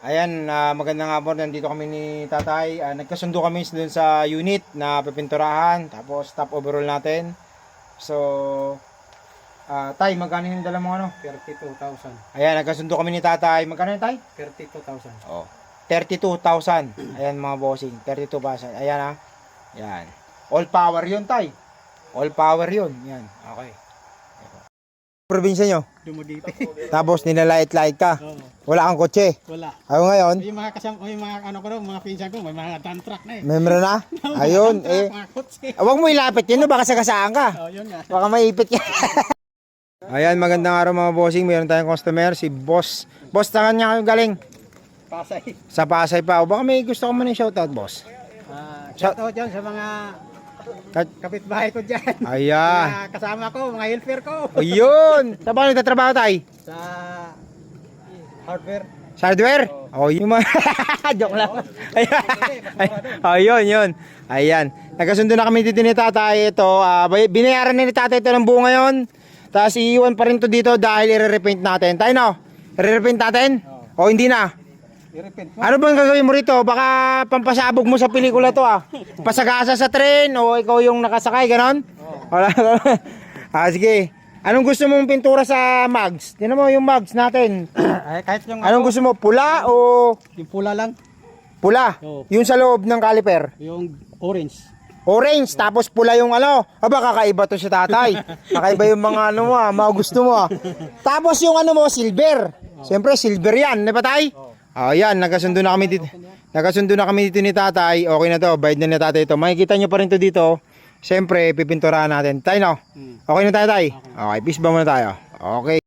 Ayan, magandang hapon. Nandito kami ni Tatay. Nagkasundo kami dun sa unit na pipinturahan. Tapos top overall natin. So, Tay, magkano yung dala mo ano? 32,000. Ayan, nagkasundo kami ni Tatay. Magkano yun, Tay? 32,000. Oh, 32,000. Ayan mga bossing, 32,000. Ayan ha. Ayan. All power yun, Tay. All power yun. Yan. Okay. Probinsya nyo. Dumudite. Tapos nilalait-lait ka. Oo. Wala kang kotse. Wala. Ako ngayon, Yung mga kasama, yung mga ano ko, mga pinsan ko, may mga dump truck na eh. member na. Ayun, eh. Mga kotse. Huwag mo ilapit yun, no? Baka sagasaan ka. Oh, yun nga. Baka maipit ka. Ayan, magandang araw mga bossing. Mayroon tayong customer, si Boss. Boss, tangan niya kayo galing. Pasay. Sa Pasay pa. O baka may gusto ko man yung shoutout, boss. Shout out dyan sa mga kapitbahay ko dyan. Ayan. Mga kasama ko, mga helper ko. Ayun. Saan ba nagtatrabaho tayo? Sa hardware. Sa hardware? Oh, yung mga... Joke lang. Ayan. Ayun, yun. Ayan. Nagkasundo na kami dito ni Tatay. Ito, binayaran na ni Tatay ito ng buo ngayon. Tapos iiwan pa rin to dito dahil i-repaint natin. Tayo no? I-repaint natin? O hindi na? I-repent mo. Ano bang gagawin mo rito? Baka pampasabog mo sa pelikula to Pasagasa sa tren o ikaw yung nakasakay, ganon? Wala. Sige. Anong gusto mong pintura sa mugs? Tingnan mo yung mugs natin. Ay, kahit yung Anong gusto mo? Pula o yung pula lang. pula? Oo. Yung sa loob ng caliper. Yung orange. Orange, tapos pula yung ano. Aba, kakaiba to si Tatay. Kakaiba yung mga ano mo mga gusto mo Tapos yung ano mo, silver. Siyempre, silver yan. Di ba, Tay? Ayan, nagkasundo na kami dito. Nagkasundo na kami dito ni Tatay. Okay na to, bayad na ni Tatay ito. Makikita nyo pa rin to dito. Siyempre, pipinturahan natin. Tay, no? Okay na tayo, Tay? Okay, peace ba muna tayo? Okay.